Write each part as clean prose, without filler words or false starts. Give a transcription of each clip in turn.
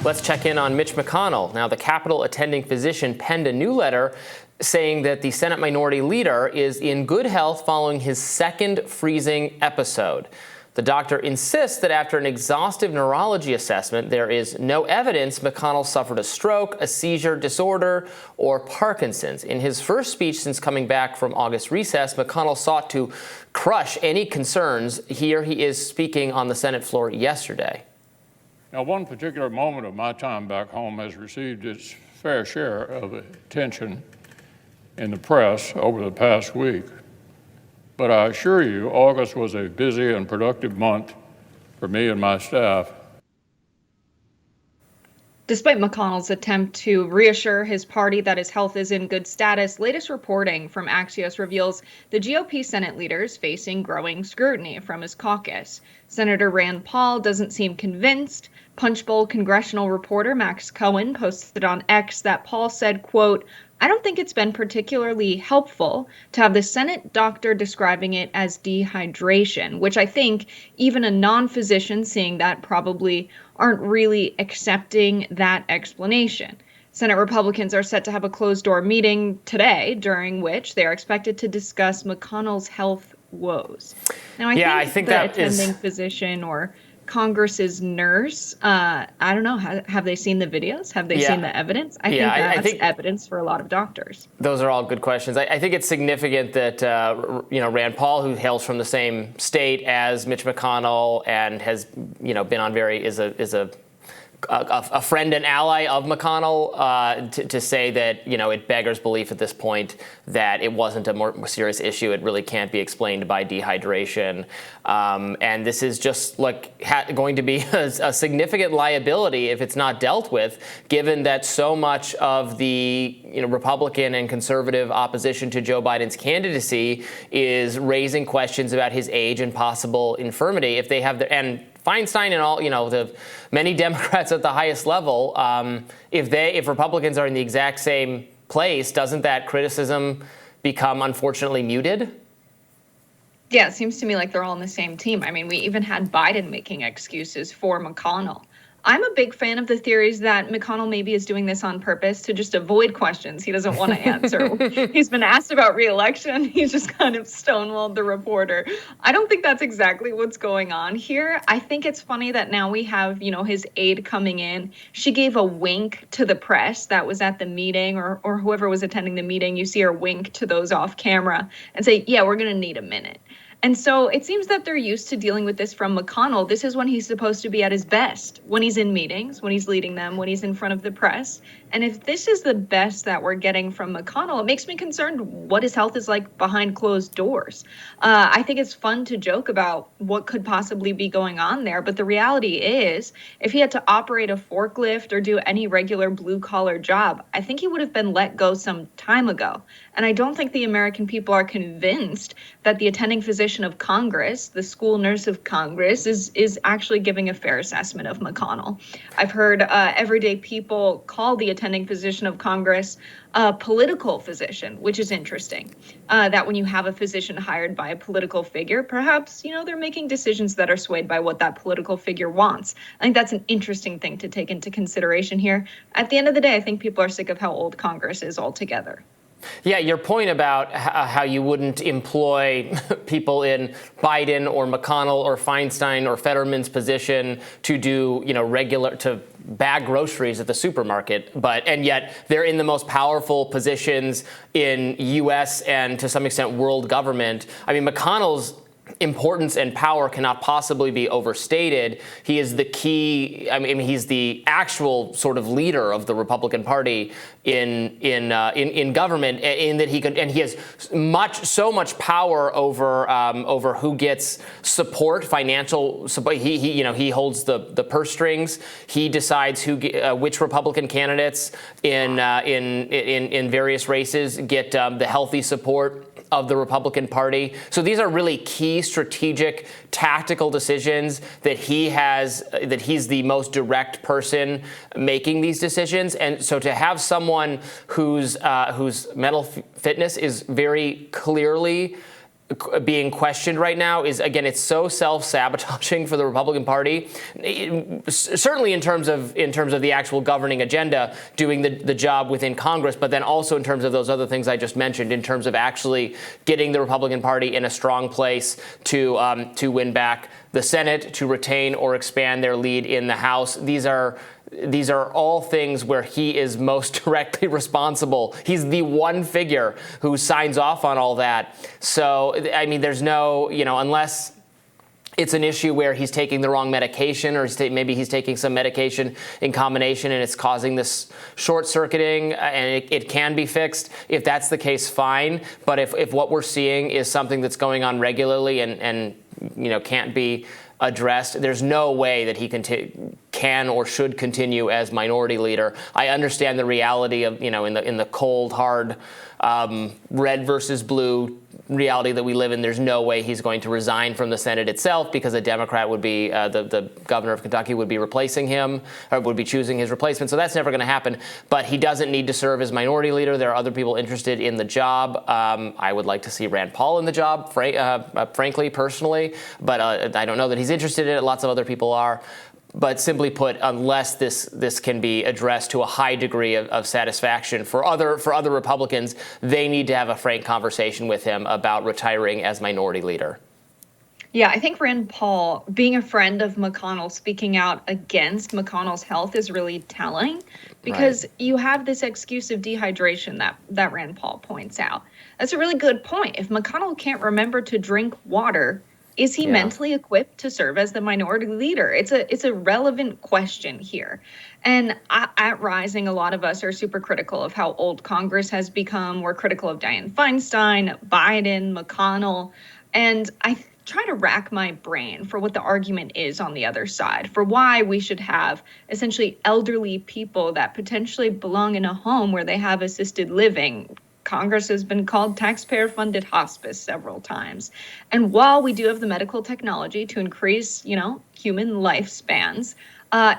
Let's check in on Mitch McConnell. Now, the Capitol attending physician penned a new letter saying that the Senate Minority Leader is in good health following his second freezing episode. The doctor insists that after an exhaustive neurology assessment, there is no evidence McConnell suffered a stroke, a seizure disorder, or Parkinson's. In his first speech since coming back from August recess, McConnell sought to crush any concerns. Here he is speaking on the Senate floor yesterday. Now, one particular moment of my time back home has received its fair share of attention in the press over the past week. But I assure you, August was a busy and productive month for me and my staff. Despite McConnell's attempt to reassure his party that his health is in good status, latest reporting from Axios reveals the GOP Senate leader is facing growing scrutiny from his caucus. Senator Rand Paul doesn't seem convinced. Punchbowl congressional reporter Max Cohen posted on X that Paul said, quote, "I don't think it's been particularly helpful to have the Senate doctor describing it as dehydration," which I think even a non-physician seeing that probably aren't really accepting that explanation. Senate Republicans are set to have a closed-door meeting today, during which they are expected to discuss McConnell's health woes. Now, I think the attending physician or Congress's nurse, I don't know, have they seen the videos? Have they seen the evidence? I think that's evidence for a lot of doctors. Those are all good questions. I think it's significant that, Rand Paul, who hails from the same state as Mitch McConnell and has, been on is a friend and ally of McConnell, to say that, it beggars belief at this point that it wasn't a more serious issue. It really can't be explained by dehydration. And this is just going to be a significant liability if it's not dealt with, given that so much of the Republican and conservative opposition to Joe Biden's candidacy is raising questions about his age and possible infirmity. If they have and Feinstein and all, the many Democrats at the highest level, if Republicans are in the exact same place, doesn't that criticism become unfortunately muted? Yeah, it seems to me like they're all on the same team. I mean, we even had Biden making excuses for McConnell. I'm a big fan of the theories that McConnell maybe is doing this on purpose to just avoid questions he doesn't want to answer. He's been asked about re-election. He's just kind of stonewalled the reporter. I don't think that's exactly what's going on here. I think it's funny that now we have, his aide coming in. She gave a wink to the press that was at the meeting or whoever was attending the meeting. You see her wink to those off camera and say, yeah, we're going to need a minute. And so it seems that they're used to dealing with this from McConnell. This is when he's supposed to be at his best, when he's in meetings, when he's leading them, when he's in front of the press. And if this is the best that we're getting from McConnell, it makes me concerned what his health is like behind closed doors. I think it's fun to joke about what could possibly be going on there. But the reality is, if he had to operate a forklift or do any regular blue collar job, I think he would have been let go some time ago. And I don't think the American people are convinced that the attending physician of Congress, the school nurse of Congress, is actually giving a fair assessment of McConnell. I've heard everyday people call the attending physician of Congress a political physician, which is interesting. That when you have a physician hired by a political figure, perhaps, they're making decisions that are swayed by what that political figure wants. I think that's an interesting thing to take into consideration here. At the end of the day, I think people are sick of how old Congress is altogether. Yeah, your point about how you wouldn't employ people in Biden or McConnell or Feinstein or Fetterman's position to do, to bag groceries at the supermarket, and yet they're in the most powerful positions in U.S. and to some extent world government. I mean, McConnell's importance and power cannot possibly be overstated. He is the key. I mean, he's the actual sort of leader of the Republican Party in government, in that he has so much power over who gets support, financial support. He holds the purse strings. He decides which Republican candidates in various races get the healthy support of the Republican Party. So these are really key strategic, tactical decisions that he's the most direct person making these decisions. And so to have someone whose mental fitness is very clearly being questioned right now is, again, it's so self-sabotaging for the Republican Party, certainly in terms of the actual governing agenda, doing the job within Congress, but then also in terms of those other things I just mentioned, in terms of actually getting the Republican Party in a strong place to win back the Senate, to retain or expand their lead in the House. These are all things where he is most directly responsible. He's the one figure who signs off on all that. So, I mean, there's no, unless it's an issue where he's taking the wrong medication, or maybe he's taking some medication in combination and it's causing this short circuiting, and it can be fixed. If that's the case, fine. But if what we're seeing is something that's going on regularly and can't be addressed, there's no way that he can or should continue as minority leader. I understand the reality of, in the cold, hard, red versus blue reality that we live in. There's no way he's going to resign from the Senate itself, because a Democrat would be, the governor of Kentucky would be replacing him, or would be choosing his replacement. So that's never going to happen. But he doesn't need to serve as minority leader. There are other people interested in the job. I would like to see Rand Paul in the job, frankly, personally. But I don't know that he's interested in it. Lots of other people are. But simply put, unless this can be addressed to a high degree of satisfaction for other Republicans, they need to have a frank conversation with him about retiring as minority leader. Yeah, I think Rand Paul, being a friend of McConnell, speaking out against McConnell's health is really telling, because you have this excuse of dehydration that Rand Paul points out. That's a really good point. If McConnell can't remember to drink water, is he mentally equipped to serve as the minority leader? It's a relevant question here. And at Rising, a lot of us are super critical of how old Congress has become. We're critical of Dianne Feinstein, Biden, McConnell. And I try to rack my brain for what the argument is on the other side, for why we should have essentially elderly people that potentially belong in a home where they have assisted living. Congress has been called taxpayer-funded hospice several times. And while we do have the medical technology to increase, human lifespans,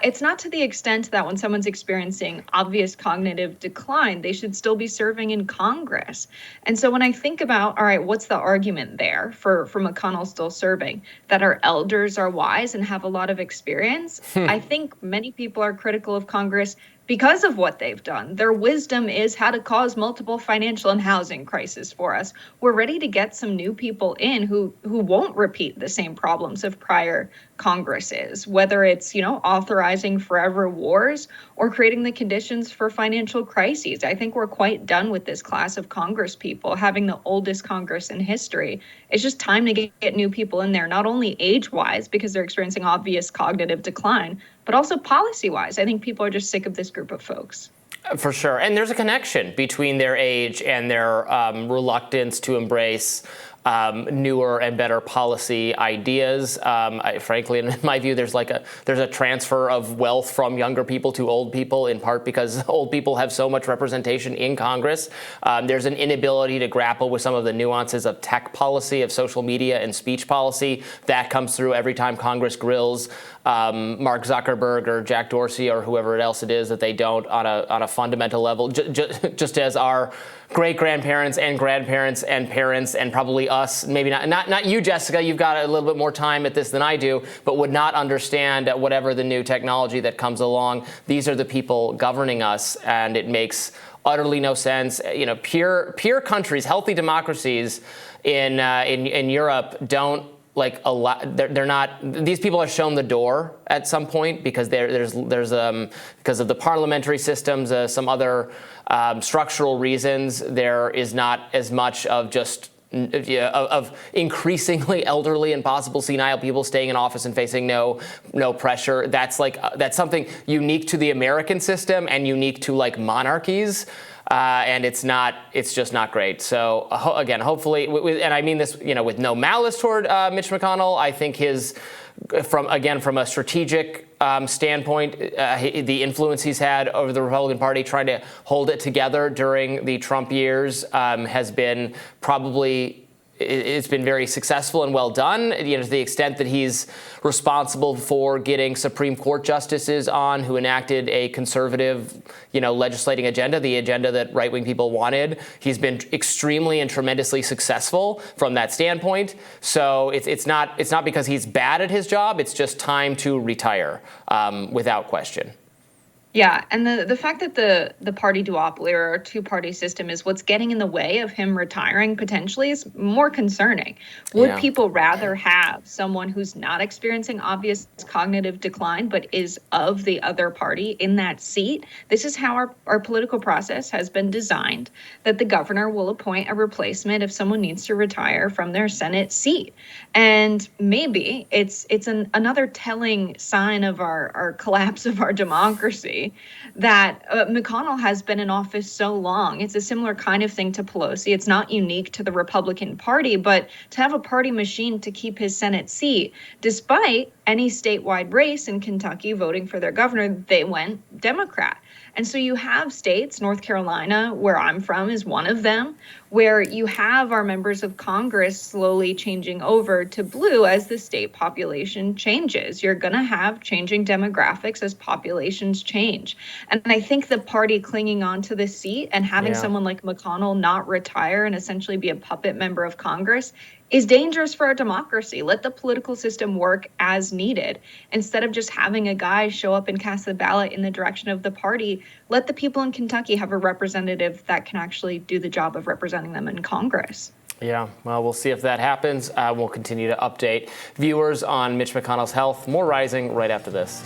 it's not to the extent that when someone's experiencing obvious cognitive decline, they should still be serving in Congress. And so when I think about, all right, what's the argument there for McConnell still serving? That our elders are wise and have a lot of experience? I think many people are critical of Congress because of what they've done. Their wisdom is how to cause multiple financial and housing crises for us. We're ready to get some new people in who won't repeat the same problems of prior Congresses, whether it's, authorizing forever wars or creating the conditions for financial crises. I think we're quite done with this class of Congress people, having the oldest Congress in history. It's just time to get new people in there, not only age-wise, because they're experiencing obvious cognitive decline, but also policy-wise. I think people are just sick of this group of folks. For sure. And there's a connection between their age and their reluctance to embrace newer and better policy ideas. Frankly, in my view, there's a transfer of wealth from younger people to old people, in part because old people have so much representation in Congress. There's an inability to grapple with some of the nuances of tech policy, of social media and speech policy. That comes through every time Congress grills Mark Zuckerberg or Jack Dorsey or whoever else it is that they don't on a fundamental level, just as our great-grandparents and grandparents and parents and probably us, maybe not you, Jessica, you've got a little bit more time at this than I do, but would not understand whatever the new technology that comes along. These are the people governing us, and it makes utterly no sense. Peer countries, healthy democracies in Europe don't they're not. These people are shown the door at some point because there's because of the parliamentary systems, some other structural reasons. There is not as much of just of increasingly elderly and possible senile people staying in office and facing no pressure. That's something unique to the American system and unique to monarchies. And it's just not great. So again, hopefully, and I mean this, with no malice toward Mitch McConnell. I think from a strategic standpoint, the influence he's had over the Republican Party, trying to hold it together during the Trump years, has been probably it's been very successful and well done. To the extent that he's responsible for getting Supreme Court justices on who enacted a conservative, legislating agenda, the agenda that right-wing people wanted. He's been extremely and tremendously successful from that standpoint. So it's not because he's bad at his job. It's just time to retire, without question. Yeah, and the fact that the party duopoly or two-party system is what's getting in the way of him retiring potentially is more concerning. Would people rather have someone who's not experiencing obvious cognitive decline but is of the other party in that seat? This is how our political process has been designed, that the governor will appoint a replacement if someone needs to retire from their Senate seat. And maybe it's another telling sign of our collapse of our democracy that McConnell has been in office so long. It's a similar kind of thing to Pelosi. It's not unique to the Republican Party, but to have a party machine to keep his Senate seat, despite any statewide race in Kentucky voting for their governor, they went Democrat. And so you have states, North Carolina, where I'm from, is one of them, where you have our members of Congress slowly changing over to blue as the state population changes. You're going to have changing demographics as populations change. And I think the party clinging on to the seat and having someone like McConnell not retire and essentially be a puppet member of Congress is dangerous for our democracy. Let the political system work as needed. Instead of just having a guy show up and cast the ballot in the direction of the party, let the people in Kentucky have a representative that can actually do the job of representing them in Congress. Yeah, well, we'll see if that happens. We'll continue to update viewers on Mitch McConnell's health. More Rising right after this.